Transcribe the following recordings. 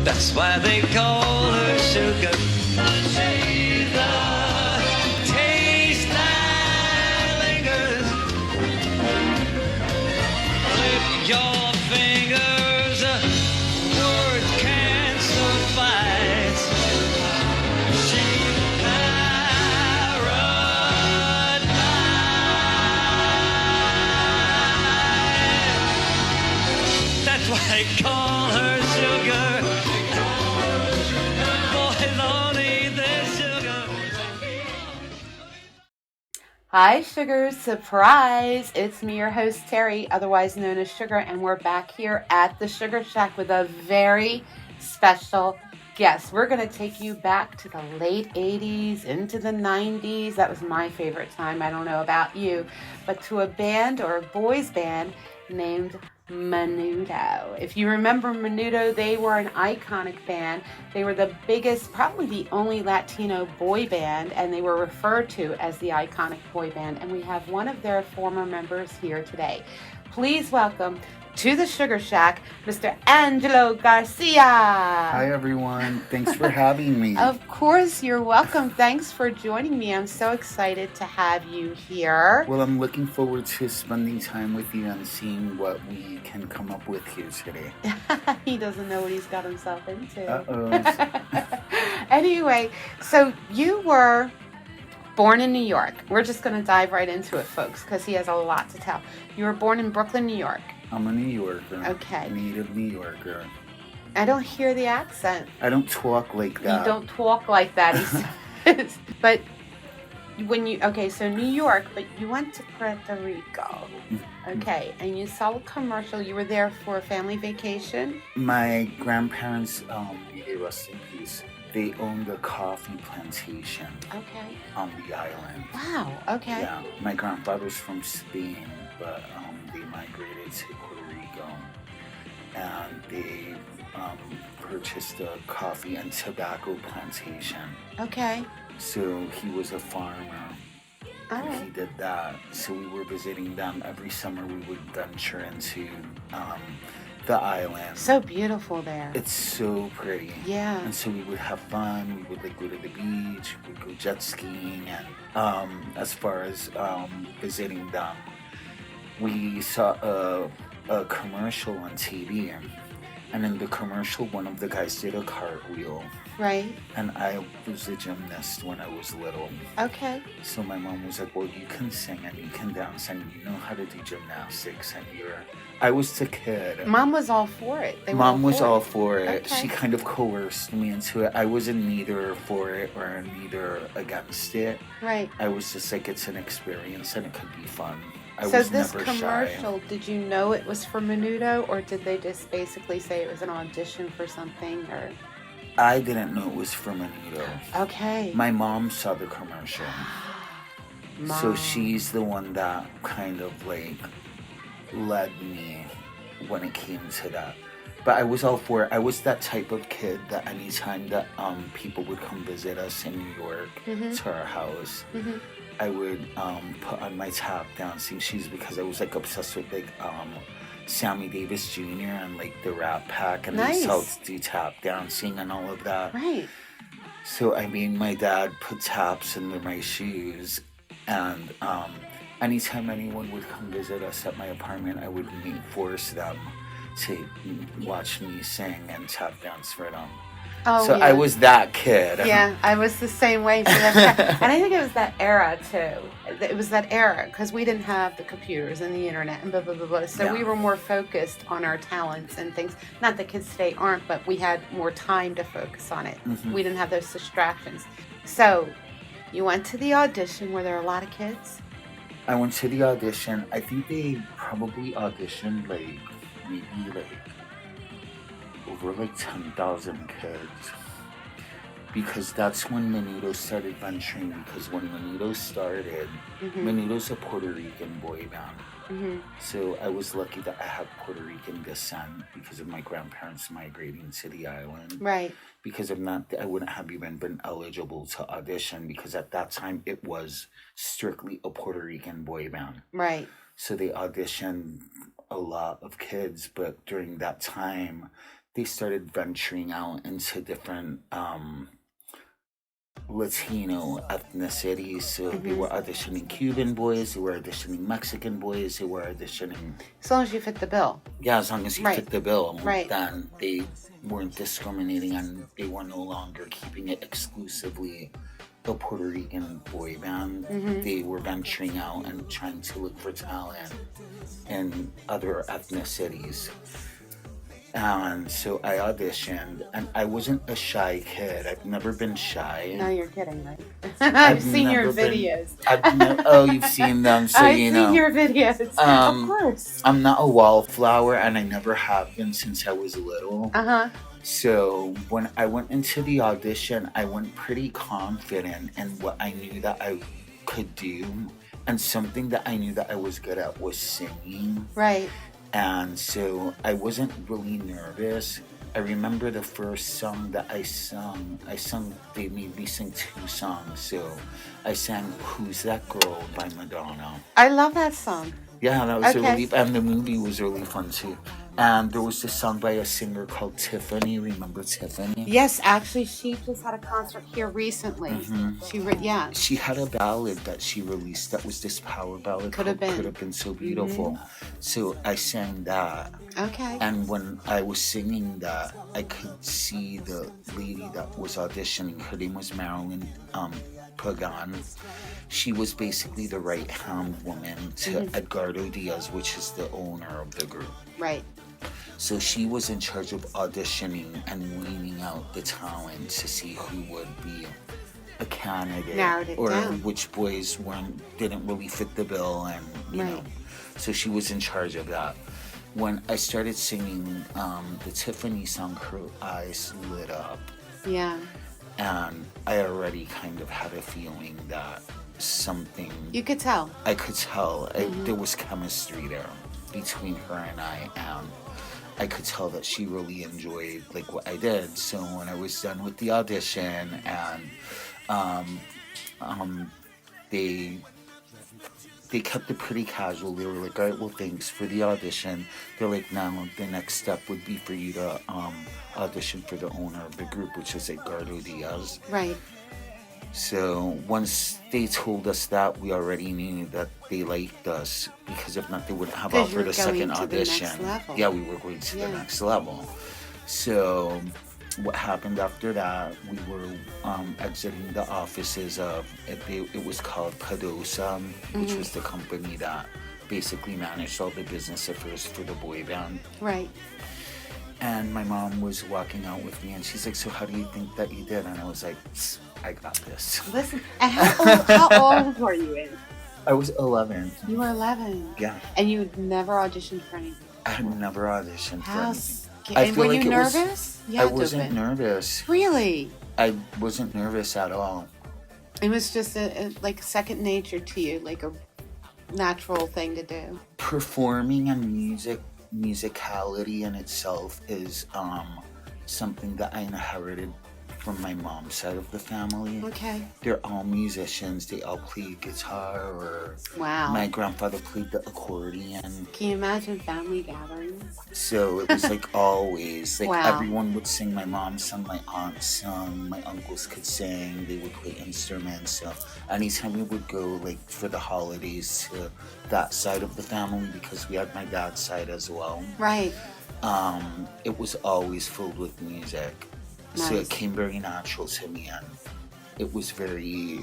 That's why they call her sugar. She's the taste that lingers. Lift your fingers, words can't suffice. She's paradise. That's why they call her sugar. Boys only their sugar. Hi, Sugars. Surprise! It's me, your host, Terri, otherwise known as Sugar, and we're back here at the Sugar Shack with a very special guest. We're going to take you back to the late 80s, into the 90s. That was my favorite time. I don't know about you, but to a band or a boys band named Menudo. If you remember Menudo, they were an iconic band. They were the biggest, probably the only Latino boy band, and they were referred to as the iconic boy band. And we have one of their former members here today. Please welcome to the Sugar Shack, Mr. Angelo Garcia. Hi, everyone. Thanks for having me. Of course, you're welcome. Thanks for joining me. I'm so excited to have you here. Well, I'm looking forward to spending time with you and seeing what we can come up with here today. He doesn't know what he's got himself into. Uh-oh. Anyway, so you were born in New York. We're just going to dive right into it, folks, because he has a lot to tell. You were born in Brooklyn, New York. I'm a New Yorker. Okay. Native New Yorker. I don't hear the accent. I don't talk like that. You don't talk like that, he says. But when you, okay, so New York, but you went to Puerto Rico. Okay, and you saw a commercial. You were there for a family vacation? My grandparents, may they rest in peace, they owned a coffee plantation Okay. on the island. Wow, okay. Yeah, my grandfather's from Spain, but they migrated to Puerto Rico, and they purchased a coffee and tobacco plantation. Okay. So he was a farmer, All and he right. did that. So we were visiting them every summer. We would venture into the island. So beautiful there. It's so pretty. Yeah. And so we would have fun. We would like go to the beach. We would go jet skiing. And as far as visiting them, we saw a commercial on TV. And in the commercial, one of the guys did a cartwheel. Right. And I was a gymnast when I was little. Okay. So my mom was like, well, you can sing and you can dance and you know how to do gymnastics and I was the kid. Mom was all for it. Mom was all for it. Okay. She kind of coerced me into it. I wasn't neither for it or neither against it. Right. I was just like, it's an experience and it could be fun. I So was this never commercial, shy. did you know it was for Menudo, or did they just basically say it was an audition for something? Or I didn't know it was for Menudo. okay. My mom saw the commercial. Mom. So she's the one that kind of like led me when it came to that. But I was all for it. I was that type of kid that anytime that people would come visit us in New York to our house, I would put on my tap dancing shoes because I was like obsessed with like Sammy Davis Jr. and like the Rat Pack and Nice. they used to do tap dancing and all of that. Right. So I mean, my dad put taps into my shoes, and anytime anyone would come visit us at my apartment, I would force them to watch me sing and tap dance for them. Oh, So yeah. I was that kid. Yeah, I was the same way. And I think it was that era, too. It was that era, because we didn't have the computers and the internet and blah, blah, blah, blah. So Yeah. we were more focused on our talents and things. Not that kids today aren't, but we had more time to focus on it. We didn't have those distractions. So you went to the audition. Were there a lot of kids? I went to the audition. I think they probably auditioned like maybe like over like 10,000 kids. Because that's when Menudo started venturing. Because when Menudo started, Menudo's a Puerto Rican boy band. So I was lucky that I had Puerto Rican descent because of my grandparents migrating to the island. Right. Because of that, I wouldn't have even been eligible to audition because at that time it was strictly a Puerto Rican boy band. Right. So they auditioned a lot of kids, but during that time, they started venturing out into different Latino ethnicities. So they were auditioning Cuban boys, they were auditioning Mexican boys, they were auditioning. As long as you fit the bill. Yeah, as long as you Right. fit the bill. Right. Then they weren't discriminating, and they were no longer keeping it exclusively a Puerto Rican boy band. They were venturing out and trying to look for talent in other ethnicities. And so I auditioned, and I wasn't a shy kid. I've never been shy. No, you're kidding, right? I've seen your never been- videos. Oh, you've seen them, so I've you know. seen your videos. Of course. I'm not a wallflower, and I never have been since I was little. So when I went into the audition, I went pretty confident in what I knew that I could do. And something that I knew that I was good at was singing. Right. And so I wasn't really nervous. I remember the first song that I sung, they made me sing 2 songs. So I sang Who's That Girl by Madonna. I love that song. Yeah, that was Okay. a relief. And the movie was really fun too. And there was this song by a singer called Tiffany. Remember Tiffany? Yes, actually, she just had a concert here recently. Yeah. She had a ballad that she released that was this power ballad Could have called been. Could Have Been So Beautiful. So I sang that. Okay. And when I was singing that, I could see the lady that was auditioning. Her name was Marilyn Pagan. She was basically the right-hand woman to Edgardo Diaz, which is the owner of the group. Right. So she was in charge of auditioning and weaning out the talent to see who would be a candidate, Narrowed it or down. which boys didn't really fit the bill, and you know. So she was in charge of that. When I started singing the Tiffany song, her eyes lit up, Yeah. and I already kind of had a feeling that something. You could tell. I could tell there was chemistry there between her and I, and I could tell that she really enjoyed like what I did. So when I was done with the audition, and they kept it pretty casual. They were like, all right, well, thanks for the audition. They're like, now the next step would be for you to audition for the owner of the group, which is Edgardo Diaz. Right. So once they told us that, we already knew that they liked us, because if not, they wouldn't have 'Cause you offered were a second going to the audition. next level. Yeah, we were going to the next level. So what happened after that, we were exiting the offices of, it was called Cadosa, which was the company that basically managed all the business affairs for the boy band. Right. And my mom was walking out with me, and she's like, so how do you think that you did? And I was like, I got this. Listen, and how old were you in? I was 11. You were 11. Yeah. And you never auditioned for anything? I had never auditioned for How anything. And were you nervous? I wasn't nervous. Really? I wasn't nervous at all. It was just like second nature to you, like a natural thing to do. Performing and musicality in itself is something that I inherited from my mom's side of the family. Okay. They're all musicians. They all play guitar, or Wow. my grandfather played the accordion. Can you imagine family gatherings? So it was like always, like Wow. everyone would sing. My mom sung, my aunt sung, my uncles could sing, they would play instruments. So anytime we would go like for the holidays to that side of the family, because we had my dad's side as well, Right. it was always filled with music. So Nice. it came very natural to me, and it was very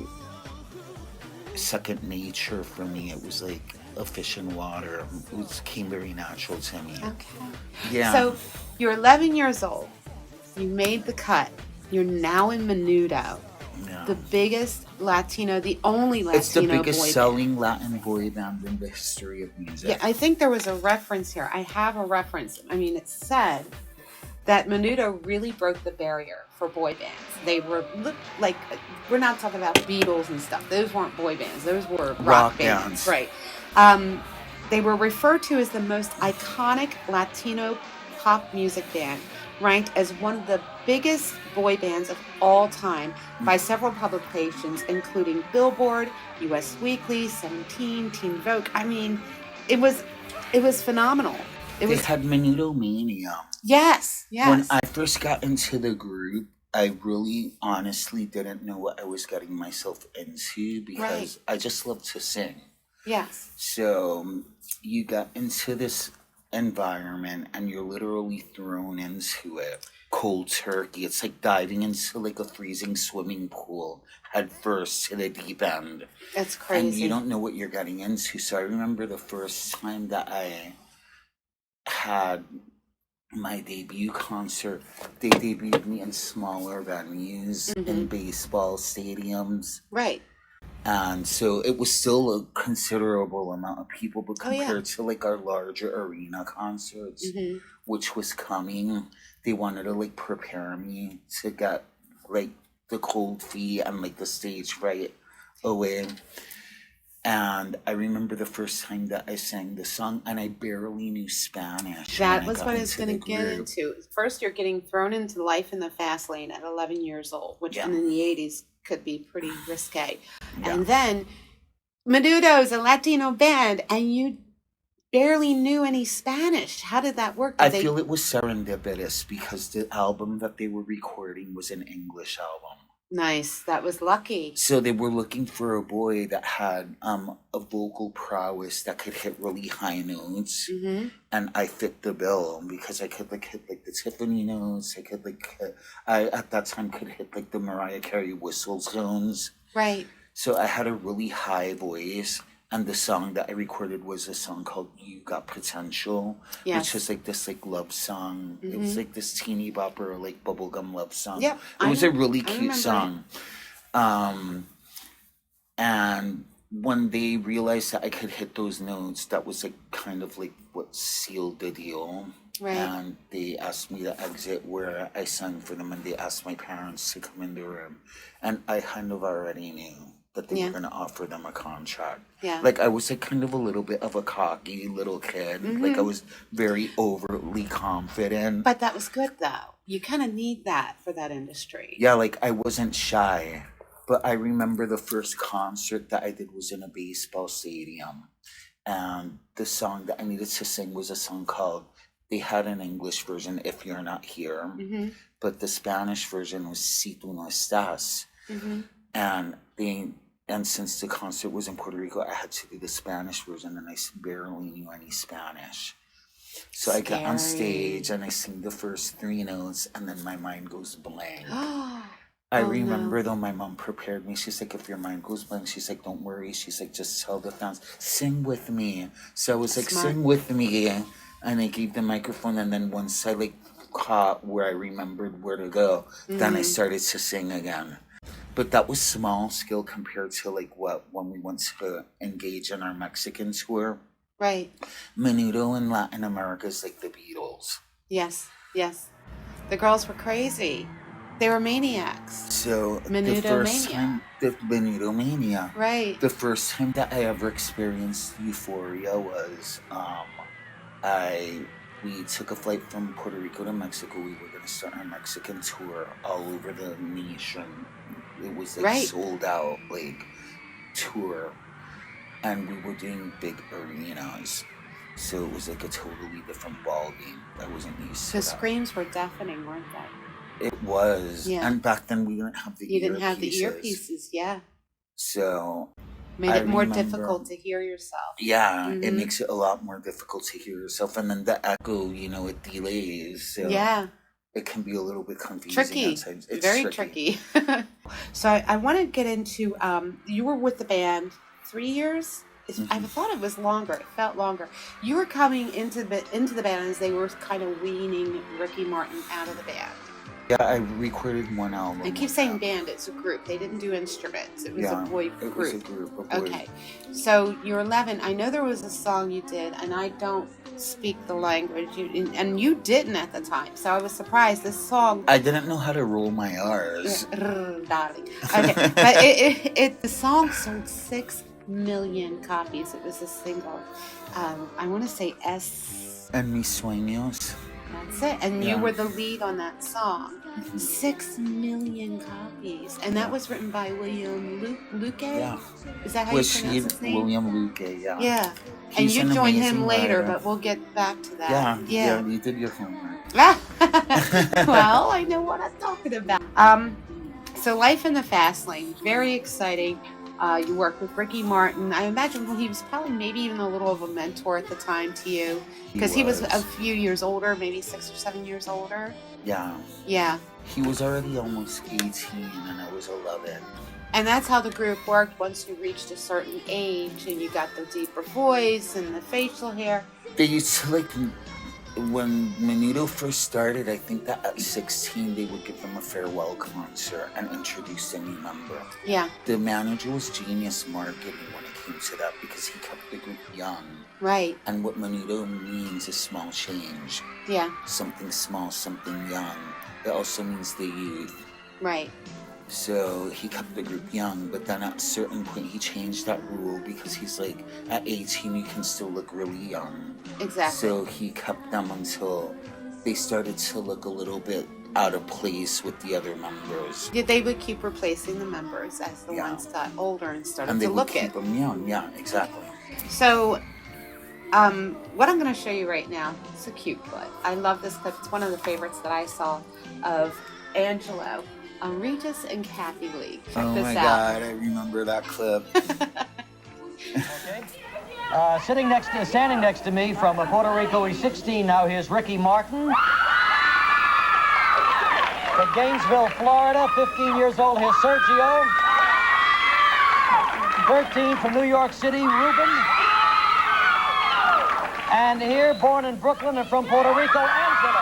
second nature for me. It was like a fish in water. It came very natural to me. Okay. Yeah. So you're 11 years old. You made the cut. You're now in Menudo, Yeah. the biggest Latino, the only Latino It's the biggest boy selling Latin boy band in the history of music. Yeah, I think there was a reference here. I have a reference. I mean, it said that Menudo really broke the barrier for boy bands. They were like, we're not talking about Beatles and stuff. Those weren't boy bands. Those were rock bands. Right. They were referred to as the most iconic Latino pop music band, ranked as one of the biggest boy bands of all time by several publications, including Billboard, US Weekly, 17, Teen Vogue. I mean, it was phenomenal. They had Menudo Mania. Yes, yes. When I first got into the group, I really honestly didn't know what I was getting myself into because I just love to sing. Yes. So you got into this environment and you're literally thrown into it cold turkey. It's like diving into like a freezing swimming pool head first to the deep end. That's crazy. And you don't know what you're getting into. So I remember the first time that I had my debut concert, they debuted me in smaller venues, in baseball stadiums. Right. And so it was still a considerable amount of people, but compared to like our larger arena concerts, which was coming, they wanted to like prepare me to get like the cold feet and like the stage right away. And I remember the first time that I sang the song, and I barely knew Spanish. That was what I was going to get into. First, you're getting thrown into life in the fast lane at 11 years old, which in the 80s could be pretty risque. And then Menudo's a Latino band, and you barely knew any Spanish. How did that work? I feel it was serendipitous because the album that they were recording was an English album. Nice. That was lucky. So they were looking for a boy that had a vocal prowess that could hit really high notes. And I fit the bill because I could like hit like the Tiffany notes. I could like I at that time could hit like the Mariah Carey whistle tones. Right. So I had a really high voice. And the song that I recorded was a song called You Got Potential, which was like this like love song. It was like this teeny bopper like bubblegum love song. Yep, it was a really cute song. And when they realized that I could hit those notes, that was like kind of like what sealed the deal. Right. And they asked me to exit where I sang for them, and they asked my parents to come in the room. And I kind of already knew that they were going to offer them a contract. Yeah. Like, I was like kind of a little bit of a cocky little kid. Like, I was very overtly confident. But that was good, though. You kind of need that for that industry. Yeah, like, I wasn't shy. But I remember the first concert that I did was in a baseball stadium. And the song that I needed to sing was a song called, they had an English version, If You're Not Here. But the Spanish version was Si Tu No Estás. And since the concert was in Puerto Rico, I had to do the Spanish version, and I barely knew any Spanish. So I get on stage and I sing the first 3 notes, and then my mind goes blank. I remember though, my mom prepared me. She's like, if your mind goes blank, she's like, don't worry. She's like, just tell the fans, sing with me. So I was like, sing with me. And I gave the microphone, and then once I like caught where I remembered where to go, then I started to sing again. But that was small scale compared to like when we went to engage in our Mexican tour. Right. Menudo in Latin America is like the Beatles. Yes, yes. The girls were crazy. They were maniacs. So Menudo the first Mania. time, the Menudo Mania. Right. The first time that I ever experienced euphoria was we took a flight from Puerto Rico to Mexico. We were going to start our Mexican tour all over the nation. It was like sold out like tour, and we were doing big arenas, so it was like a totally different ball game. I wasn't used to The that. screams were deafening, weren't they? It was, and back then we didn't have the You didn't have the earpieces, so made it more difficult to hear yourself. Yeah, it makes it a lot more difficult to hear yourself, and then the echo, it delays. So it can be a little bit confusing. Tricky. At times. It's very tricky. So I want to get into, you were with the band 3 years? I thought it was longer. It felt longer. You were coming into the band as they were kind of weaning Ricky Martin out of the band. Yeah, I recorded one album. I keep saying band, it's a group. They didn't do instruments. It was a boy group. It was a group of boys. Okay. So you're 11. I know there was a song you did, and I don't speak the language. And you didn't at the time. So I was surprised. This song... I didn't know how to roll my R's. Darling. Okay. But the song sold 6 million copies. It was a single. I want to say S... And Mis Sueños. That's it. And you were the lead on that song. 6 million copies. And that was written by William Luque? Yeah. Is that how you pronounce his name? William Luque, yeah. Yeah. And He's you an joined him amazing later, writer. but we'll get back to that. Yeah, you did your homework. Well, I know what I'm talking about. So Life in the Fast Lane, very exciting. You worked with Ricky Martin. I imagine he was probably maybe even a little of a mentor at the time to you, because he was a few years older, maybe 6 or 7 years older. Yeah. Yeah. He was already almost 18 and I was 11. And that's how the group worked. Once you reached a certain age and you got the deeper voice and the facial hair. They used to, like, when Menudo first started, I think that at 16 they would give them a farewell concert and introduce a new member. Yeah. The manager was genius marketing when it came to that because he kept the group young. Right. And what Menudo means is small change. Yeah. Something small, something young. It also means the youth. Right. So he kept the group young, but then at a certain point he changed that rule because he's like, at 18 you can still look really young. Exactly. So he kept them until they started to look a little bit out of place with the other members. Yeah, they would keep replacing the members as the ones got older and started to look it. And they would keep them young, yeah, exactly. So, what I'm going to show you right now, it's a cute clip. I love this clip. It's one of the favorites that I saw of Angelo, Regis, and Kathy Lee. Check this out. God, I remember that clip. Okay. Standing next to me from Puerto Rico, he's 16 now. Here's Ricky Martin. From Gainesville, Florida, 15 years old. Here's Sergio. 13 from New York City, Ruben. And here, born in Brooklyn and from Puerto Rico, Angelo.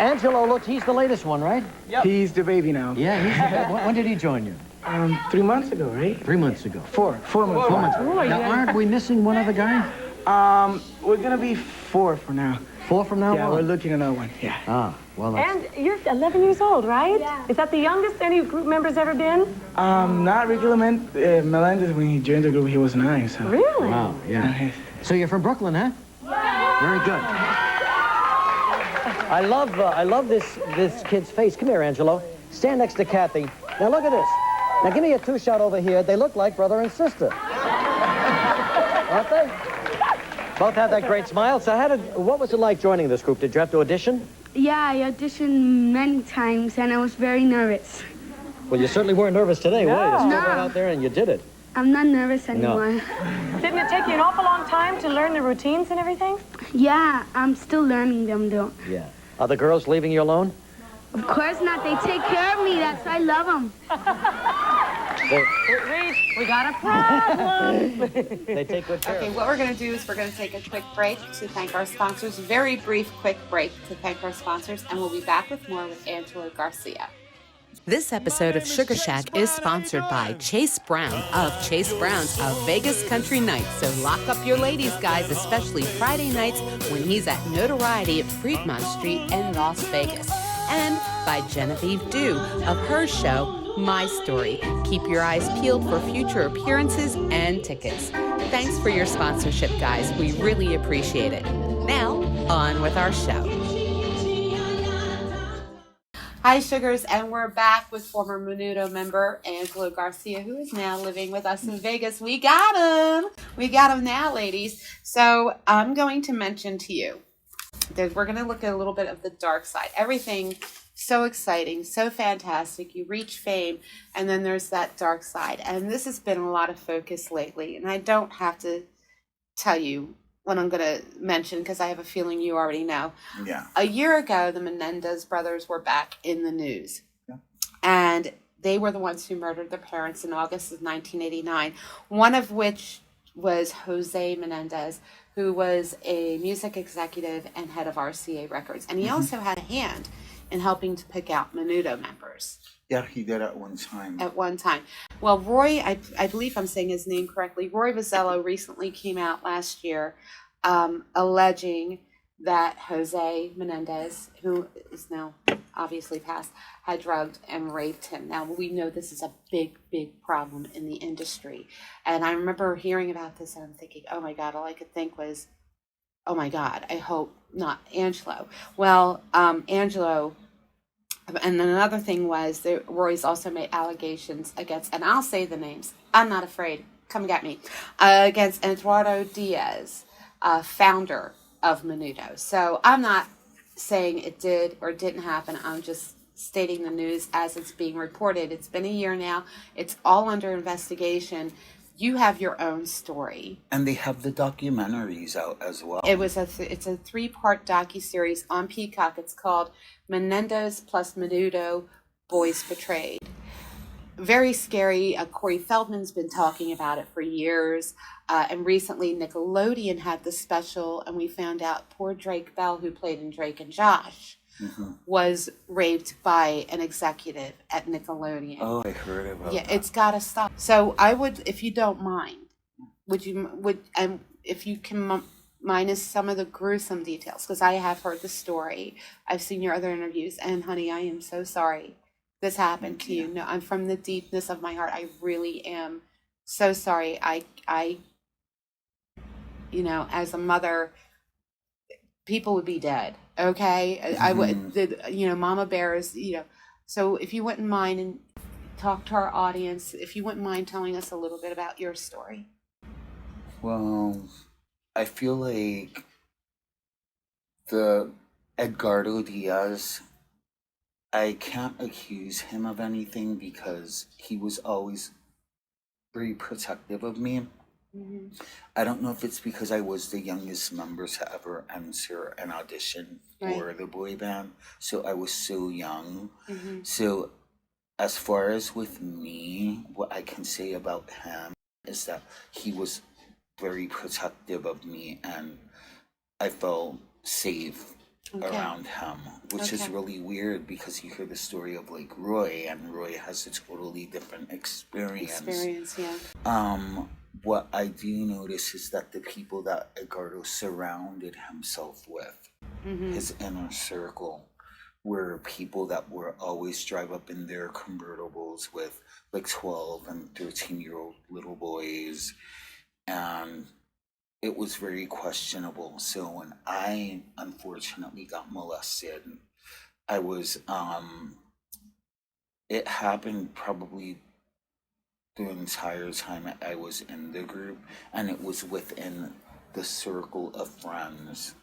Angelo, look, he's the latest one, right? Yep. He's the baby now. Yeah, he's the when did he join you? 3 months ago, right? 3 months ago. Four months. 4 months ago. Now, aren't we missing one other guy? We're gonna be 4 for now. 4 from now on? Yeah, we're looking at another one, yeah. Ah, well, that's... And you're 11 years old, right? Yeah. Is that the youngest any group member's ever been? Not Ricky Menendez, when he joined the group, he was 9, so. Really? Wow, yeah. So you're from Brooklyn, huh? Yeah. Very good. I love this kid's face. Come here, Angelo. Stand next to Kathy. Now look at this. Now give me a 2-shot over here. They look like brother and sister. Aren't they? Both have that great smile. So what was it like joining this group? Did you have to audition? Yeah, I auditioned many times, and I was very nervous. Well, you certainly weren't nervous today, were you? You No. stood right out there and you did it. I'm not nervous anymore. Didn't it take you an awful long time to learn the routines and everything? Yeah, I'm still learning them, though. Yeah. Are the girls leaving you alone? Of course not. They take care of me. That's why I love them. We got a problem. They take good care Okay, of what we're going to do is we're going to take a quick break to thank our sponsors. Very brief, quick break to thank our sponsors, and we'll be back with more with Angelo Garcia. This episode of Sugar Shack is sponsored by Chase Brown of Chase Brown's A Vegas Country Nights. So lock up your ladies, guys, especially Friday nights when he's at Notoriety at Fremont Street in Las Vegas. And by Genevieve Dew of her show, My Story. Keep your eyes peeled for future appearances and tickets. Thanks for your sponsorship, guys. We really appreciate it. Now, on with our show. Hi, Sugars, and we're back with former Menudo member Angelo Garcia, who is now living with us in Vegas. We got him! We got him now, ladies. So I'm going to mention to you that we're going to look at a little bit of the dark side. Everything so exciting, so fantastic. You reach fame, and then there's that dark side. And this has been a lot of focus lately, and I don't have to tell you what I'm going to mention because I have a feeling you already know. Yeah. A year ago, the Menendez brothers were back in the news. Yeah. And they were the ones who murdered their parents in August of 1989, one of which was Jose Menendez, who was a music executive and head of RCA Records. And he also had a hand in helping to pick out Menudo members. Yeah, he did at one time. At one time. Well, Roy, I believe I'm saying his name correctly, Roy Vizzello recently came out last year alleging that Jose Menendez, who is now obviously passed, had drugged and raped him. Now, we know this is a big, big problem in the industry. And I remember hearing about this and I'm thinking, oh my God, all I could think was, oh my God, I hope not Angelo. Well, Angelo, and then another thing was that Roy's also made allegations against, and I'll say the names. I'm not afraid. Come get me. Against Eduardo Diaz, founder of Menudo. So I'm not saying it did or didn't happen. I'm just stating the news as it's being reported. It's been a year now. It's all under investigation. You have your own story. And they have the documentaries out as well. It's a 3-part docuseries on Peacock. It's called Menendez plus Menudo, Boys Betrayed. Very scary. Corey Feldman's been talking about it for years. And recently Nickelodeon had the special, and we found out poor Drake Bell, who played in Drake and Josh, was raped by an executive at Nickelodeon. Oh, I heard about that. Yeah, it's got to stop. So I would, if you don't mind, and if you can minus some of the gruesome details, because I have heard the story. I've seen your other interviews, and honey, I am so sorry this happened to you. No, I'm from the deepness of my heart. I really am so sorry. I as a mother, people would be dead. Okay. I would, Mama Bears, so if you wouldn't mind, and talk to our audience, if you wouldn't mind telling us a little bit about your story. Well, I feel like the Edgardo Diaz, I can't accuse him of anything because he was always very protective of me. I don't know if it's because I was the youngest member to ever enter an audition for the boy band, so I was so young. So as far as with me, what I can say about him is that he was very protective of me, and I felt safe around him, which is really weird because you hear the story of like Roy, and Roy has a totally different experience. What I do notice is that the people that Edgardo surrounded himself with, his inner circle, were people that were always drive up in their convertibles with like 12 and 13-year-old little boys, and it was very questionable. So when I unfortunately got molested, I was, it happened probably the entire time I was in the group, and it was within the circle of friends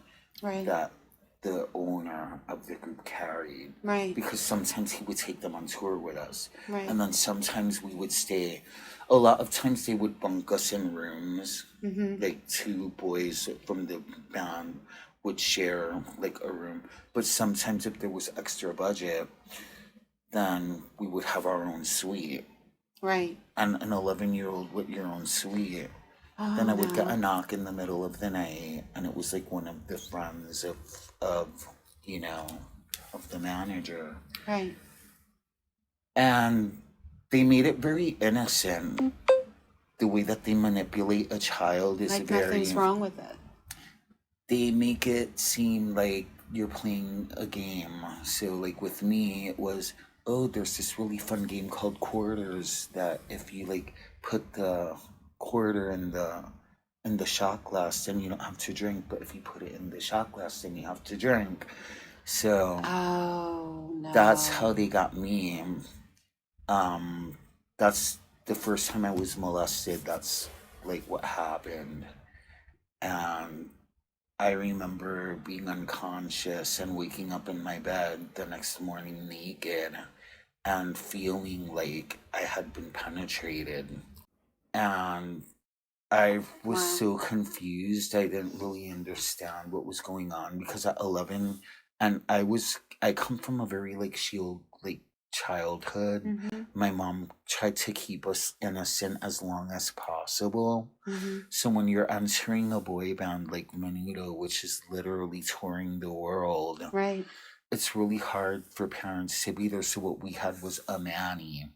that the owner of the group carried. Because sometimes he would take them on tour with us. And then sometimes we would stay. A lot of times they would bunk us in rooms. Like 2 boys from the band would share like a room. But sometimes if there was extra budget, then we would have our own suite. And an 11-year-old with your own suite. Then I would get a knock in the middle of the night, and it was like one of the friends of the manager. And they made it very innocent. The way that they manipulate a child is like very... nothing's wrong with it. They make it seem like you're playing a game. So like with me, it was, oh, there's this really fun game called Quarters that if you like put the quarter in the shot glass, then you don't have to drink. But if you put it in the shot glass, then you have to drink. So that's how they got me. That's the first time I was molested. That's like what happened. And I remember being unconscious and waking up in my bed the next morning naked and feeling like I had been penetrated. And I was so confused. I didn't really understand what was going on because at 11, and I come from a very like shield like childhood. My mom tried to keep us innocent as long as possible. So when you're entering a boy band like Menudo, which is literally touring the world, it's really hard for parents to be there. So what we had was a Manny,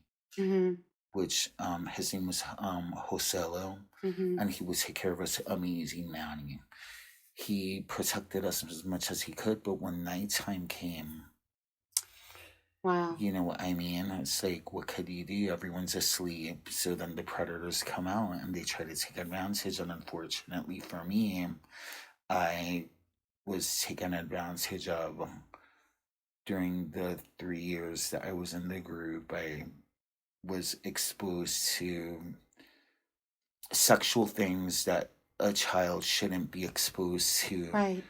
which his name was Joselo, and he would take care of us. Amazing Manny. He protected us as much as he could, but when nighttime came, you know what I mean? It's like, what could you do? Everyone's asleep. So then the predators come out and they try to take advantage. And unfortunately for me, I was taken advantage of during the 3 years that I was in the group. I was exposed to sexual things that a child shouldn't be exposed to. Right.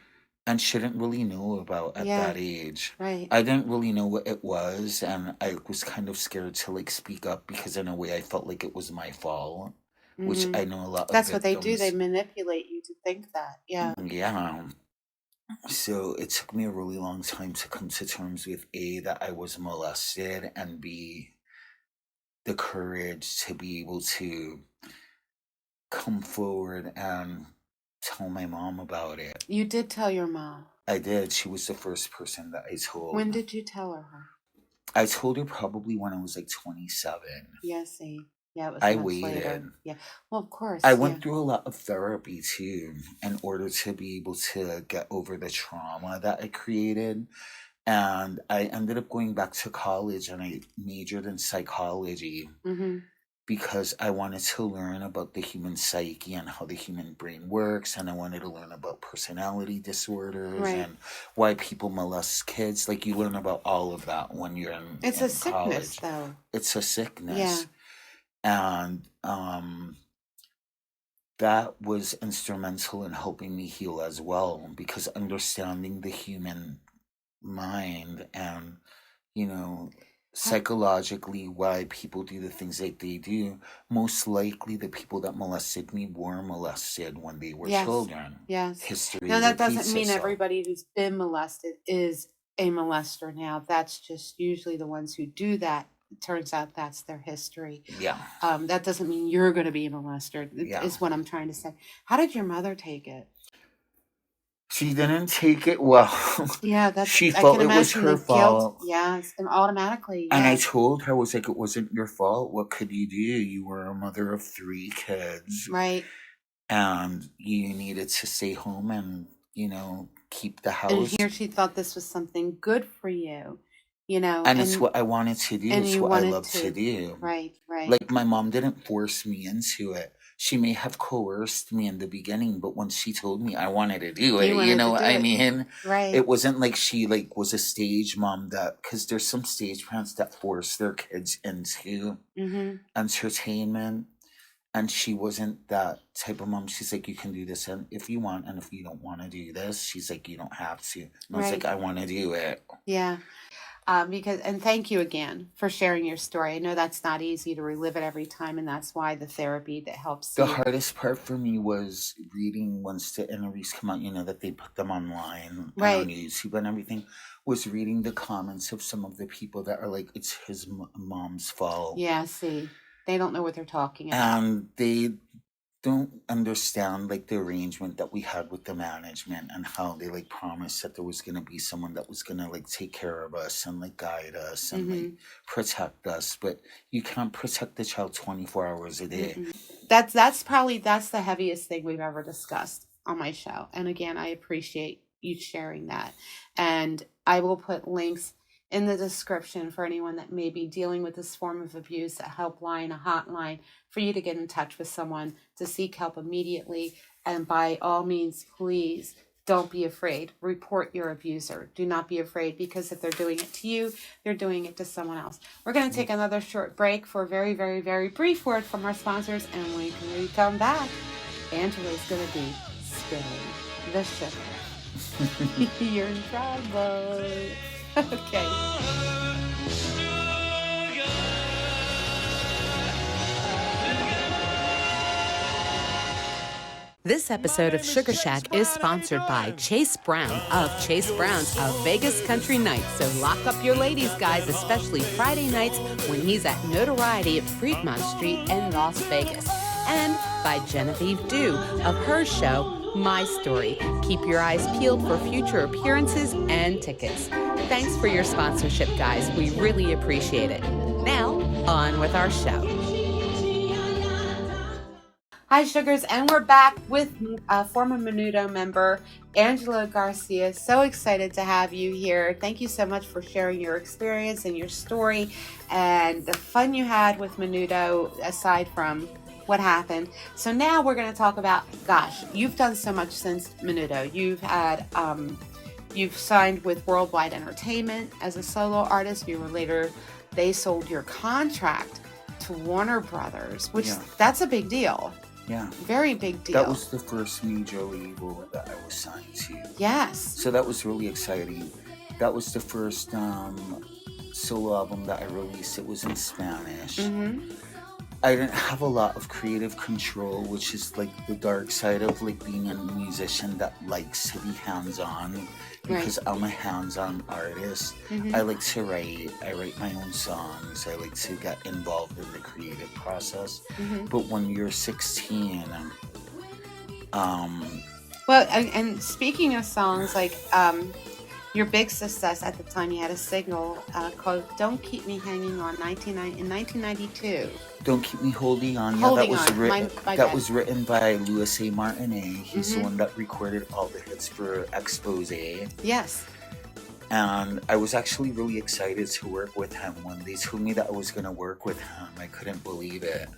And shouldn't really know about at Yeah. that age. Right. I didn't really know what it was, and I was kind of scared to like speak up because in a way I felt like it was my fault, which I know a lot of That's what they do. They victims. manipulate you to think that. Yeah. Yeah. So it took me a really long time to come to terms with A, that I was molested, and B, the courage to be able to come forward and tell my mom about it. You did tell your mom. I did. She was the first person that I told. When did you tell her? I told her probably when I was like 27. Yeah, see. Yeah, it was I much waited. later. Yeah. Well, of course. I went through a lot of therapy too in order to be able to get over the trauma that I created. And I ended up going back to college and I majored in psychology because I wanted to learn about the human psyche and how the human brain works. And I wanted to learn about personality disorders and why people molest kids. Like you learn about all of that when you're in It's in a sickness, college. though. It's a sickness. Yeah. And that was instrumental in helping me heal as well, because understanding the human mind and, you know, psychologically why people do the things that they do, most likely the people that molested me were molested when they were children. Yes. History Now, that repeats doesn't mean itself. everybody who's been molested is a molester now. That's just usually the ones who do that. It turns out that's their history. Yeah. That doesn't mean you're going to be a molester, Yeah. is what I'm trying to say. How did your mother take it? She didn't take it well. Yeah, that's. She I felt can it was imagine her the guilt. fault. Yes, and automatically. And I yes. told her, I was like, it wasn't your fault. What could you do? You were a mother of 3 kids. Right. And you needed to stay home and, you know, keep the house. And here she thought this was something good for you, you know. And it's what I wanted to do. and It's you what I wanted love to do. Right, right. Like, my mom didn't force me into it. She may have coerced me in the beginning, but once she told me, I wanted to do it. You know what I mean? Right. It wasn't like she like was a stage mom that, because there's some stage parents that force their kids into entertainment. And she wasn't that type of mom. She's like, you can do this and if you want, and if you don't want to do this, she's like, you don't have to. And I was like, I want to do it. Yeah. And thank you again for sharing your story. I know that's not easy to relive it every time, and that's why the therapy that helps The you. hardest part for me was reading once the interviews come out, you know, that they put them online and Right. on YouTube and everything, was reading the comments of some of the people that are like, it's his mom's fault. Yeah, see. They don't know what they're talking about. And they don't understand like the arrangement that we had with the management and how they like promised that there was going to be someone that was going to like take care of us and like guide us and like protect us, but you can't protect the child 24 hours a day. That's the heaviest thing we've ever discussed on my show. And again, I appreciate you sharing that. And I will put links in the description for anyone that may be dealing with this form of abuse, a helpline, a hotline, for you to get in touch with someone to seek help immediately. And by all means, please don't be afraid. Report your abuser. Do not be afraid, because if they're doing it to you, they're doing it to someone else. We're going to take another short break for a very, very, very brief word from our sponsors. And when we come back, Angela's going to be spilling the sugar. You're in trouble. Okay. This episode of Sugar Shack is sponsored by Chase Brown of Chase Brown's of Vegas Country Nights. So lock up your ladies, guys, especially Friday nights when he's at Notoriety at Fremont Street in Las Vegas. And by Genevieve Dew of her show, My Story. Keep your eyes peeled for future appearances and tickets. Thanks for your sponsorship, guys. We really appreciate it. Now, on with our show. Hi, Sugars, and we're back with former Menudo member, Angelo Garcia. So excited to have you here. Thank you so much for sharing your experience and your story and the fun you had with Menudo, aside from what happened. So now we're going to talk about, gosh, you've done so much since Menudo. You've had, you've signed with Worldwide Entertainment as a solo artist. You were later, they sold your contract to Warner Brothers, which that's a big deal. Yeah. Very big deal. That was the first major label that I was signed to. Yes. So that was really exciting. That was the first solo album that I released. It was in Spanish. Mm-hmm. I didn't have a lot of creative control, which is like the dark side of like being a musician that likes to be hands-on, because I'm a hands-on artist. Mm-hmm. I like to write. I write my own songs. I like to get involved in the creative process. Mm-hmm. But when you're 16, well, and speaking of songs, like your big success at the time, you had a single called "Don't Keep Me Hanging On" in 1992. Don't Keep Me Holding On. Holding that was On. written. My that bad. was written by Louis A. Martinet. He's the Mm-hmm. one that recorded all the hits for Expose. Yes. And I was actually really excited to work with him. When they told me that I was going to work with him, I couldn't believe it,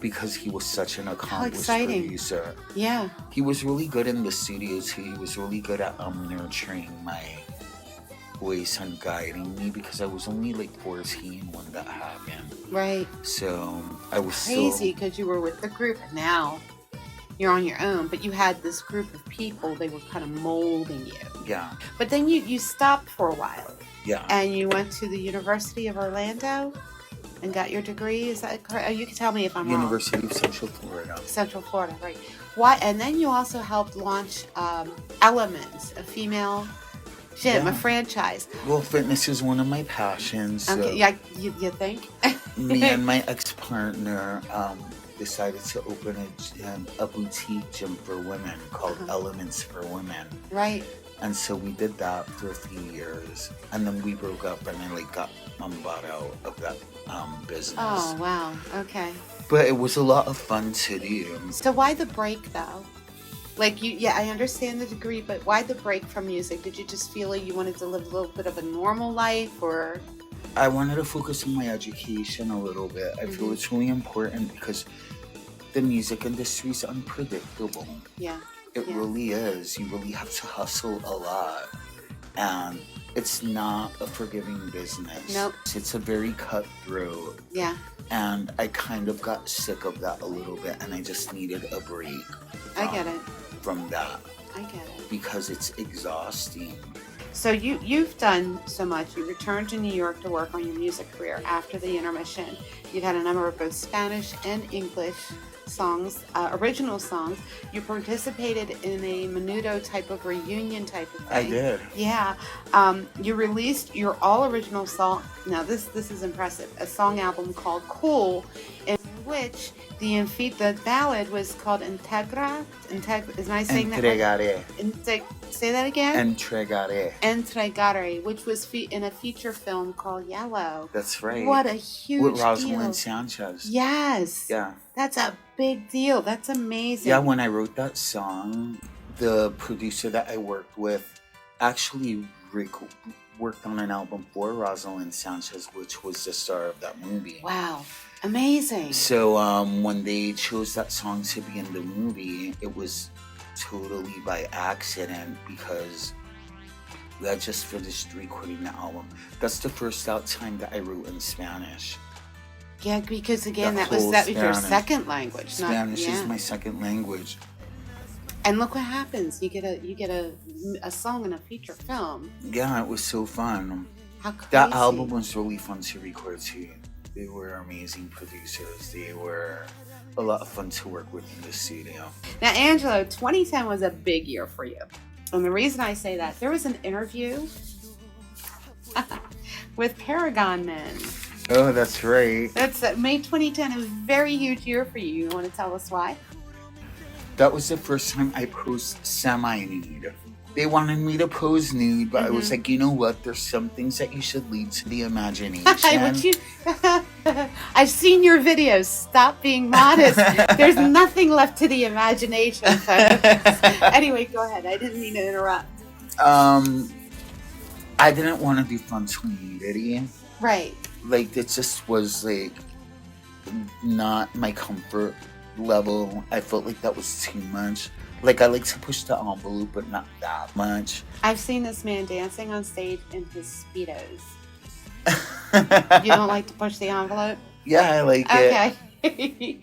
because he was such an accomplished exciting. producer. Yeah. He was really good in the studio too. He was really good at nurturing my voice and guiding me, because I was only like 14 when that happened. Right. So I was Crazy, because you were with the group, and now you're on your own. But you had this group of people; they were kind of molding you. Yeah. But then you stopped for a while, Yeah. and you went to the University of Orlando and got your degree. Is that correct? You can tell me if I'm wrong. University of Central Florida. Central Florida, right? Why? And then you also helped launch Elements, a female gym, a franchise. Well, fitness is one of my passions. So Okay, yeah, you think? me and my ex-partner decided to open a boutique gym for women called Elements for Women. Right. And so we did that for a few years, and then we broke up, and I got bought out of that business. Oh wow. Okay. But it was a lot of fun to do. So why the break though? Like I understand the degree, but why the break from music? Did you just feel like you wanted to live a little bit of a normal life, or? I wanted to focus on my education a little bit. I feel it's really important, because the music industry is unpredictable. Yeah. It really is. You really have to hustle a lot. And it's not a forgiving business. Nope. It's a very cutthroat. Yeah. And I kind of got sick of that a little bit, and I just needed a break. I get it. From that. I get it. Because it's exhausting. So you've done so much. You returned to New York to work on your music career after the intermission. You've had a number of both Spanish and English songs, original songs. You participated in a Menudo type of reunion type of thing. I did. Yeah. You released your all original song. Now this is impressive. A song album called Cool, in which the ballad was called Integra. Is I saying that right? Say that again. Entregare, which was in a feature film called Yellow. That's right. What a huge with Rosalind deal. Sanchez. Yes. Yeah. That's a big deal. That's amazing. Yeah, when I wrote that song, the producer that I worked with actually worked on an album for Rosalind Sanchez, which was the star of that movie. Wow. Amazing. So when they chose that song to be in the movie, it was totally by accident, because we had just finished recording the album. That's the first time that I wrote in Spanish. Yeah, because again, that was your Spanish. second language. Spanish is my second language. And look what happens. You get a song in a feature film. Yeah, it was so fun. How crazy. That album was really fun to record too. They were amazing producers. They were a lot of fun to work with in the studio. Now, Angelo, 2010 was a big year for you. And the reason I say that, there was an interview with Paragon Men. Oh, that's right. That's May 2010, a very huge year for you. You want to tell us why? That was the first time I posed semi-nude. They wanted me to pose nude, but I was like, you know what? There's some things that you should leave to the imagination. I've seen your videos. Stop being modest. There's nothing left to the imagination. Anyway, go ahead. I didn't mean to interrupt. I didn't want to do frontal nudity. Right. Like, it just was like not my comfort level, I felt like that was too much. Like, I like to push the envelope, but not that much. I've seen this man dancing on stage in his Speedos. You don't like to push the envelope? Yeah, I like it. Okay.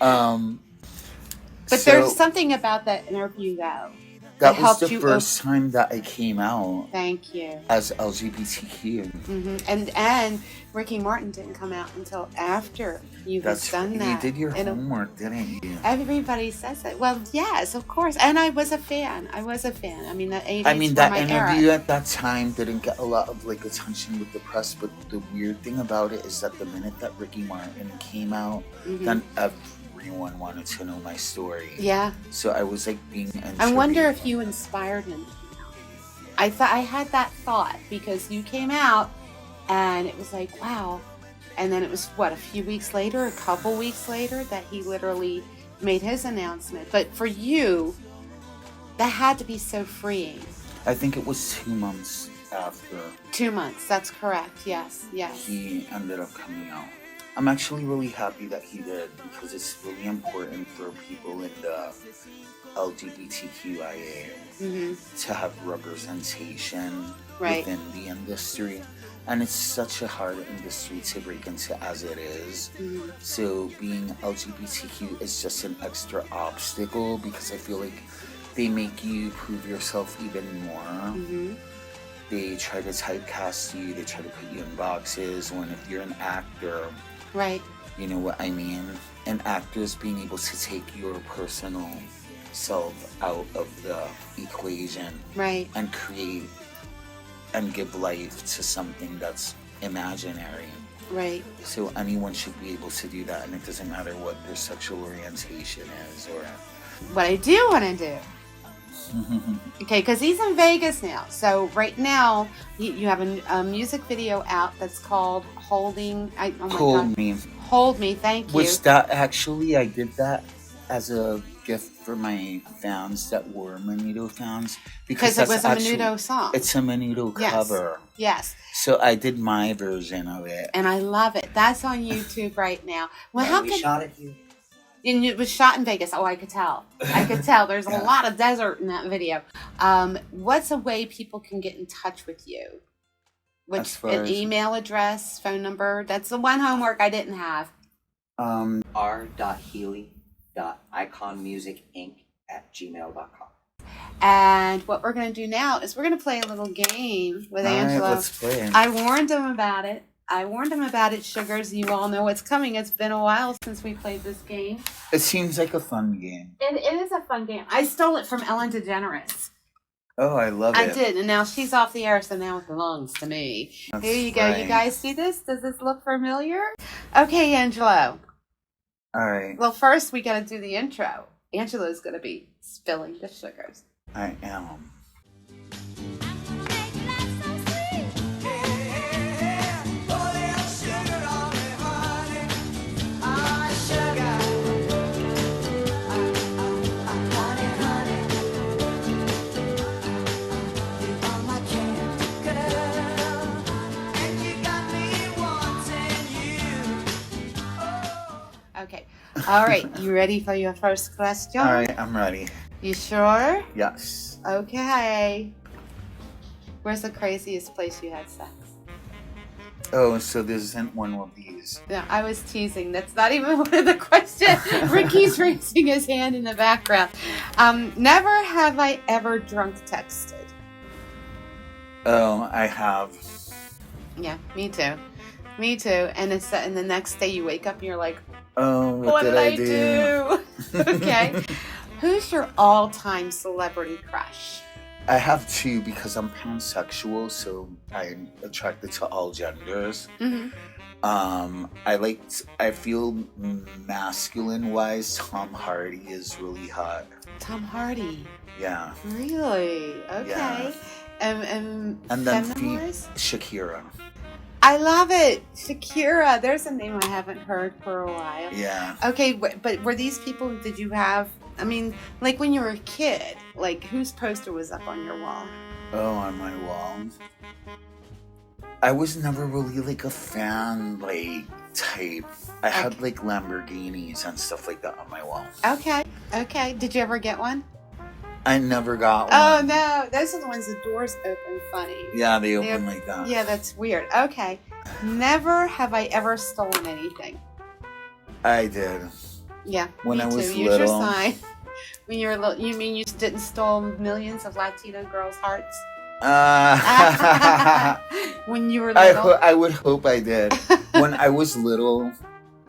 But there's something about that interview, though. That was the first time that I came out. Thank you. As LGBTQ. Mm-hmm. And Ricky Martin didn't come out until after you had done that. You did your homework, didn't you? Everybody says it. Well, yes, of course. And I was a fan. I mean, the 80s that were my interview era. at that time didn't get a lot of like attention with the press, but the weird thing about it is that the minute that Ricky Martin came out, then everyone wanted to know my story. Yeah. So I was like being interviewed. I wonder if you inspired him. I had that thought because you came out and it was like, wow. And then it was a couple weeks later that he literally made his announcement. But for you, that had to be so freeing. I think it was 2 months after. 2 months, that's correct. Yes. He ended up coming out. I'm actually really happy that he did because it's really important for people in the LGBTQIA to have representation within the industry. And it's such a hard industry to break into as it is. So being LGBTQ is just an extra obstacle because I feel like they make you prove yourself even more. They try to typecast you, they try to put you in boxes when if you're an actor, right? You know what I mean? And actors being able to take your personal self out of the equation, right? And create and give life to something that's imaginary, right? So anyone should be able to do that, and it doesn't matter what their sexual orientation is or what I do want to do. Okay, because he's in Vegas now. So right now, you have a music video out that's called Hold Me. Hold Me, thank you. Which that actually, I did that as a gift for my fans that were Menudo fans. Because it was a Menudo song. It's a Menudo cover. Yes. So I did my version of it. And I love it. That's on YouTube right now. Well, how we shot it here. And it was shot in Vegas. Oh, I could tell. There's a lot of desert in that video. What's a way people can get in touch with you? An email address, phone number? That's the one homework I didn't have. r.healy.iconmusicinc@gmail.com. And what we're going to do now is we're going to play a little game with Angelo. Right, let's play it. I warned him about it. Sugars. You all know what's coming. It's been a while since we played this game. It seems like a fun game. It is a fun game. I stole it from Ellen DeGeneres. Oh, I love it. I did, and now she's off the air, so now it belongs to me. That's Here you go. right. You guys see this? Does this look familiar? Okay, Angelo. All right. Well, first we got to do the intro. Angelo's going to be spilling the sugars. I am. Okay. All right. You ready for your first question? All right, I'm ready. You sure? Yes. Okay. Where's the craziest place you had sex? Oh, so there isn't one of these. No, I was teasing. That's not even one of the questions. Ricky's raising his hand in the background. Never have I ever drunk texted. Oh, I have. Yeah, me too. And the next day you wake up and you're like, oh, what did I do? Okay. Who's your all-time celebrity crush? I have two because I'm pansexual, so I'm attracted to all genders. I feel masculine-wise, Tom Hardy is really hot. Tom Hardy. Yeah. Really? Okay. Yeah. And then feminine-wise? Shakira. I love it. Shakira. There's a name I haven't heard for a while. Yeah. Okay, but were these people, did you have, I mean, like when you were a kid, like whose poster was up on your wall? Oh, on my wall? I was never really like a fan, like type. I had like Lamborghinis and stuff like that on my wall. Okay. Did you ever get one? I never got one. Oh no, those are the ones the doors open funny. Yeah, they open like that. Yeah, that's weird. Okay. Never have I ever stolen anything. I did. Yeah. When me I was too. Use little. your sign. When you were little, you mean you didn't steal millions of Latino girls' hearts? When you were little? I would hope I did. When I was little,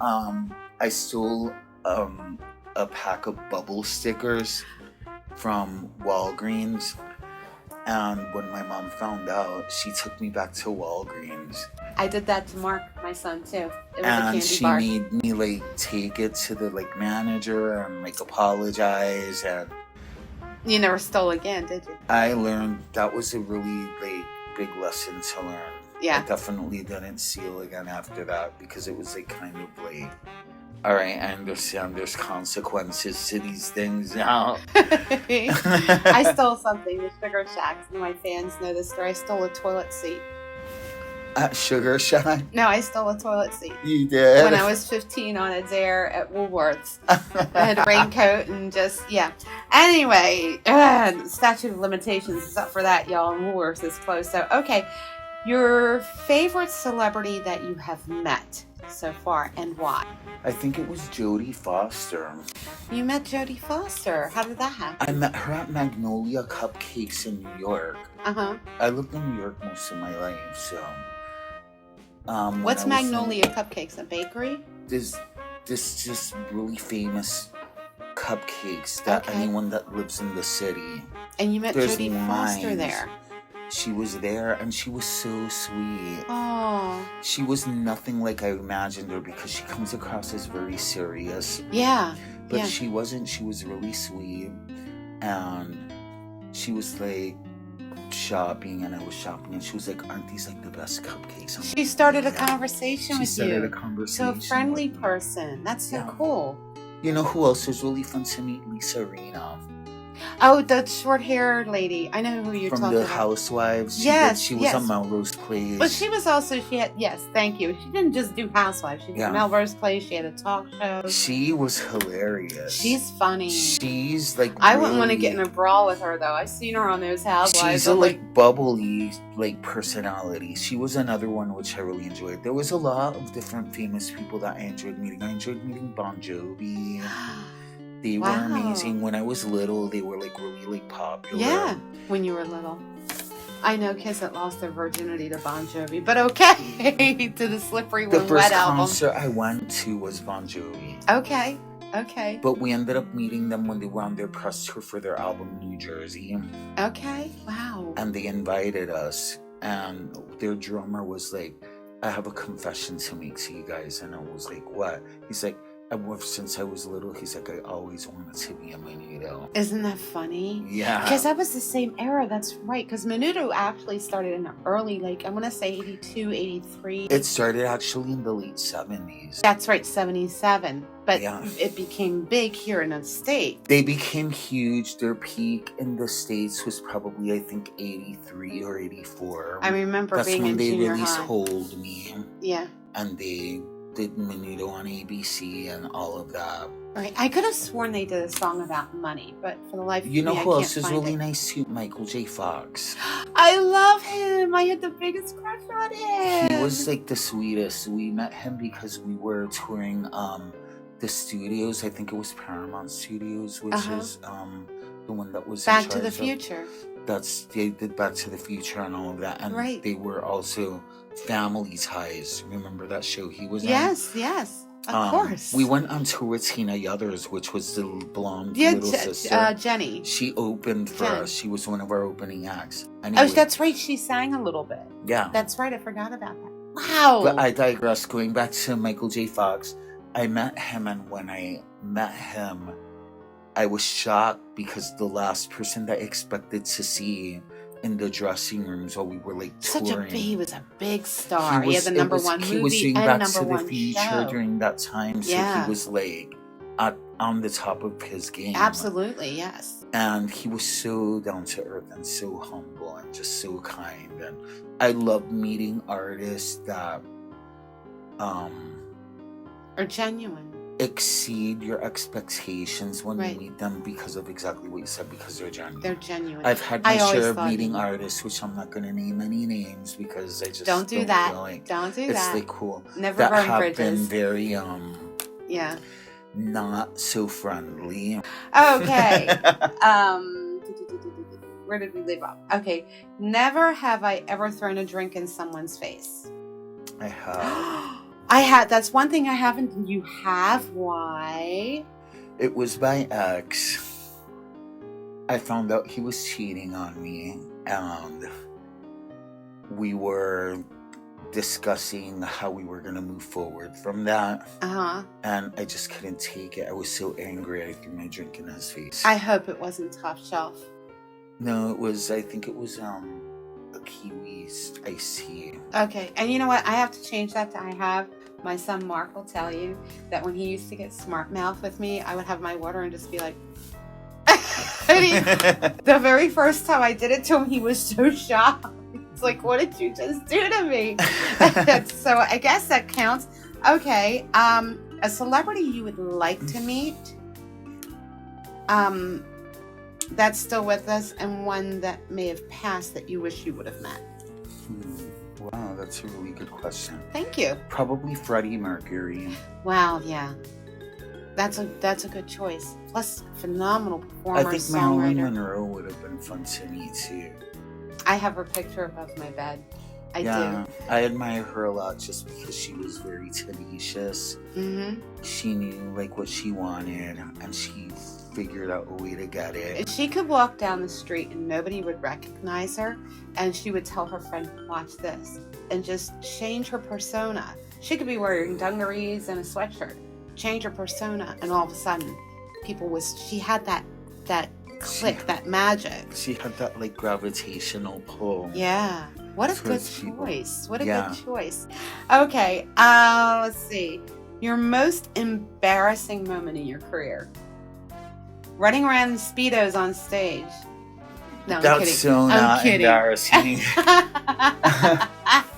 I stole a pack of bubble stickers from Walgreens. And when my mom found out, she took me back to Walgreens. I did that to Mark, my son, too. It was a And candy she bar. made me like take it to the like manager and like apologize. And You never stole again, did you? I learned that was a really like big lesson to learn. Yeah. I definitely didn't steal again after that because it was like kind of like, all right, I understand there's consequences to these things now. I stole something, the Sugar Shacks, and my fans know this story. I stole a toilet seat. At Sugar Shack? No, I stole a toilet seat. You did? When I was 15 on a dare at Woolworths. I had a raincoat and just, yeah. Anyway, statute of limitations is up for that, y'all, and Woolworths is closed. So, okay, your favorite celebrity that you have met so far and why? I think it was Jodie Foster. You met Jodie Foster. How did that happen? I met her at Magnolia Cupcakes in New York. Uh-huh. I lived in New York most of my life, so... What's Magnolia Cupcakes, a bakery? There's just really famous cupcakes that anyone that lives in the city. And you met There's Jodie Foster lines. there. She was there and she was so sweet. Oh. She was nothing like I imagined her because she comes across as very serious. Yeah. But yeah. she wasn't. She was really sweet. And she was like shopping and I was shopping and she was like, aren't these like the best cupcakes? I'm She like, started a "Yeah." conversation She with you. started a conversation. So a friendly with me. person. That's so Yeah. cool. You know who else was really fun to meet? Lisa Rinna. Oh, the short-haired lady. I know who you're From talking the about. Housewives. Yes, She was yes. on Melrose Place. But she was also, yes, thank you. She didn't just do Housewives. She did Yeah. Melrose Place. She had a talk show. She was hilarious. She's funny. She's like I wouldn't want to really- get in a brawl with her, though. I've seen her on those Housewives. She's a I'm like bubbly like personality. She was another one which I really enjoyed. There was a lot of different famous people that I enjoyed meeting. I enjoyed meeting Bon Jovi. They were Wow. amazing. When I was little, they were like really like popular. Yeah, when you were little. I know kids that lost their virginity to Bon Jovi, but okay, to the Slippery The When first Wet album. concert I went to was Bon Jovi. Okay. But we ended up meeting them when they were on their press tour for their album New Jersey. Okay, wow. And they invited us. And their drummer was like, I have a confession to make to you guys. And I was like, what? He's like, since I was little, he's like, I always wanted to be a Menudo. Isn't that funny? Yeah. Because that was the same era, that's right. Because Menudo actually started in the early, like, I want to say 82, 83. It started actually in the late 70s. That's right, 77. But Yeah. it became big here in the States. They became huge. Their peak in the States was probably, I think, 83 or 84. I remember That's being when in they junior released high. Hold Me. Yeah. And they did Menudo on ABC and all of that. Right. I could have sworn they did a song about money, but for the life of You know me, I who can't else is find really it. nice too? Michael J. Fox. I love him. I had the biggest crush on him. He was like the sweetest. We met him because we were touring the studios. I think it was Paramount Studios, which is the one that was Back in to the charge Future. they did Back to the Future and all of that. And Right. they were also Family Ties. Remember that show he was in? Yes. Of course. We went on tour with Tina Yothers, which was the blonde Yeah, little sister. Jenny. She opened for Jen. us. She was one of our opening acts. Anyway, Oh, that's right. She sang a little bit. yeah. That's right. I forgot about that. Wow. But I digress. Going back to Michael J. Fox, I met him, and when I met him, I was shocked because the last person that I expected to see in the dressing rooms while we were like touring. He was a big star. He had the number one He was movie doing and Back number to the one Future show. during that time, so Yeah. he was like on the top of his game. Absolutely, yes. And he was so down to earth and so humble and just so kind. And I love meeting artists that Or genuine. exceed your expectations when Right. you meet them because of exactly what you said, because they're genuine. They're genuine. I've had my I always share of thought meeting you- artists, which I'm not going to name any names because I just Don't do that. feel like Don't do it's that. like cool. Never that burn have bridges. been very Yeah. not so friendly. Okay. Where did we leave off? Okay. Never have I ever thrown a drink in someone's face. I have. I had. That's one thing I haven't. You have. Why? It was my ex. I found out he was cheating on me, and we were discussing how we were going to move forward from that. Uh-huh. And I just couldn't take it. I was so angry I threw my drink in his face. I hope it wasn't Top Shelf. No, it was, I think it was a Kiwi iced tea. Okay. And you know what? I have to change that to I have. My son Mark will tell you that when he used to get smart mouth with me, I would have my water and just be like... The very first time I did it to him, he was so shocked. It's like, what did you just do to me? So I guess that counts. Okay. A celebrity you would like to meet. That's still with us, and one that may have passed that you wish you would have met. Wow, that's a really good question. Thank you. Probably Freddie Mercury. Wow, yeah. That's a good choice. Plus, phenomenal performer, I think Marilyn songwriter. Monroe would have been fun to meet too. I have her picture above my bed. I do. I admire her a lot just because she was very tenacious. Mm-hmm. She knew like what she wanted, and she figured out a way to get it. She could walk down the street and nobody would recognize her, and she would tell her friend, watch this, and just change her persona. She could be wearing dungarees and a sweatshirt, change her persona, and all of a sudden she had that click, that magic. She had that like gravitational pull. Yeah. What a good towards people. choice. What a Yeah. good choice. Okay, let's see. Your most embarrassing moment in your career. Running around in Speedos on stage. No, I'm That's kidding. so I'm not kidding. embarrassing.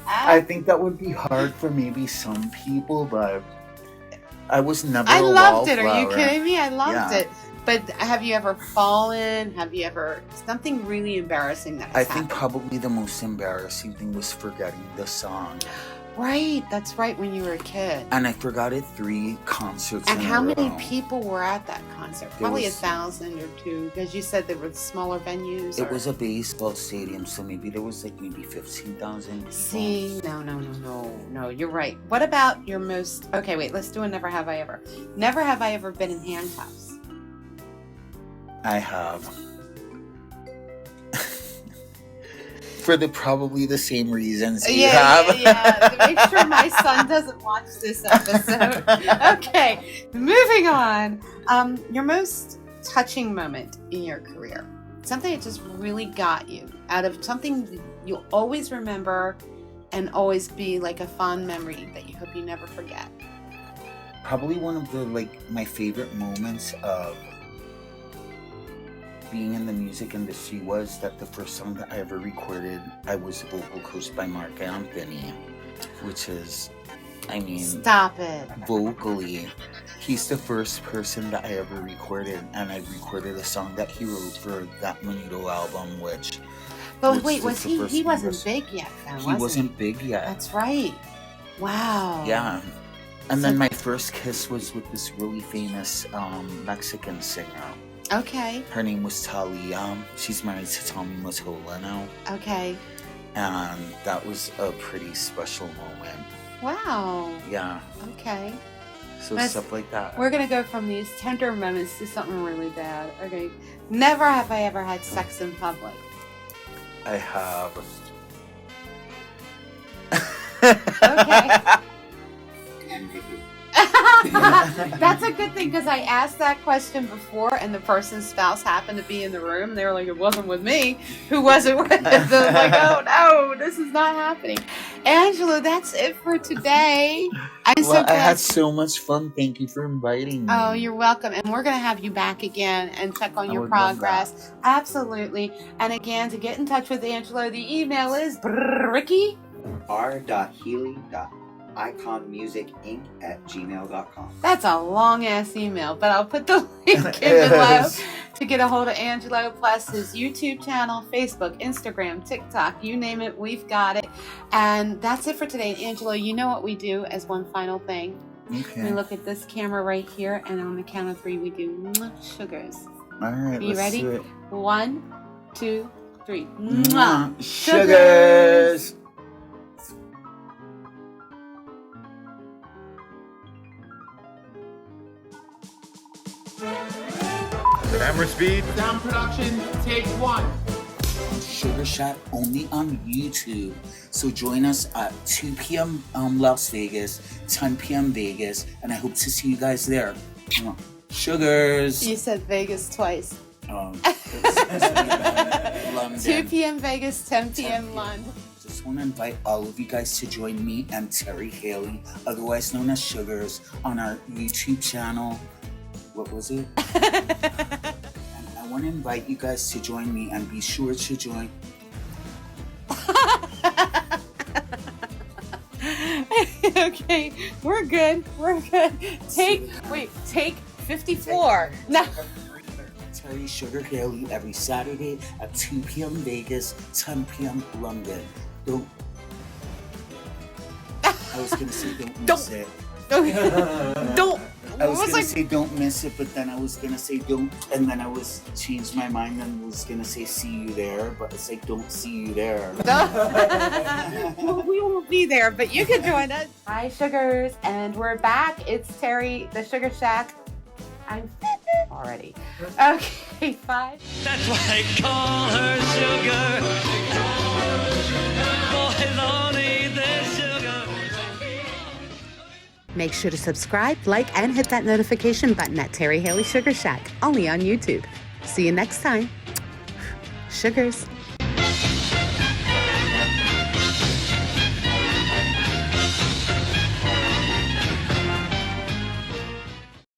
I think that would be hard for maybe some people, but I was never I a loved it. Are you wallflower. kidding me? I loved Yeah. it. But have you ever fallen? Have you ever something really embarrassing that I has think happened? probably the most embarrassing thing was forgetting the song. Right, that's right. When you were a kid. And I forgot it 3 concerts And in how a many row. people were at that concert? There Probably was- 1,000 or 2, because you said there were smaller venues. It was a baseball stadium, so maybe there was like maybe 15,000 people. See, no, you're right. What about your most... Okay, wait, let's do a never have I ever. Never have I ever been in handcuffs. I have. For probably the same reasons you have. Yeah. To make sure my son doesn't watch this episode. Okay, moving on. Your most touching moment in your career. Something that just really got you out of something you'll always remember and always be like a fond memory that you hope you never forget. Probably one of the my favorite moments of being in the music industry was that the first song that I ever recorded, I was vocal coached by Mark Anthony, which is, Stop it. vocally, he's the first person that I ever recorded, and I recorded a song that he wrote for that Menudo album, which... But wait, was was the he first wasn't single. big yet though, He was wasn't big yet. That's right. Wow. Yeah. And So- then my first kiss was with this really famous Mexican singer. Okay. Her name was Talia. She's married to Tommy Mottola now. Okay. And that was a pretty special moment. Wow. Yeah. Okay. So That's- stuff like that. We're going to go from these tender moments to something really bad. Okay. Never have I ever had sex in public. I have. Okay. That's a good thing because I asked that question before and the person's spouse happened to be in the room and they were like, it wasn't with me. Who was it with? They're like, oh no, this is not happening. Angelo, that's it for today. I'm so Well, I glad. had so much fun. Thank you for inviting me. Oh, you're welcome. And we're going to have you back again and check on I your would love progress. Absolutely. And again, to get in touch with Angelo, the email is Ricky. r.healy. iconmusicinc@gmail.com. That's a long ass email, but I'll put the link in below to get a hold of Angelo, plus his YouTube channel, Facebook, Instagram, TikTok, you name it, we've got it. And that's it for today. Angelo, you know what we do as one final thing? Okay. We look at this camera right here, and on the count of 3, we do sugars. All right. Are you let's ready? do it. 1, 2, 3. Sugars. Camera speed. Sound production, take 1. Sugar Shack only on YouTube. So join us at 2 p.m. Las Vegas, 10 p.m. Vegas, and I hope to see you guys there. Sugars. You said Vegas twice. London. 2 p.m. Vegas, 10 p.m. London. Just want to invite all of you guys to join me and Terri Haley, otherwise known as Sugars, on our YouTube channel. What was it? And I want to invite you guys to join me, and be sure to join. Okay, we're good. Take 54. No. Terri Sugar Haley every Saturday at 2 p.m. Vegas, 10 p.m. London. I was gonna say don't miss it. I was gonna say don't miss it, but then I was gonna say don't, and then I was changed my mind and was gonna say see you there, but it's like don't see you there. Well, we won't be there, but you can join us. Hi, Sugars, and we're back. It's Terri, the Sugar Shack. I'm already. Okay, 5. That's why I call her sugar. Boys all need their sugar. Make sure to subscribe, like, and hit that notification button at Terri Haley Sugar Shack, only on YouTube. See you next time. Sugars.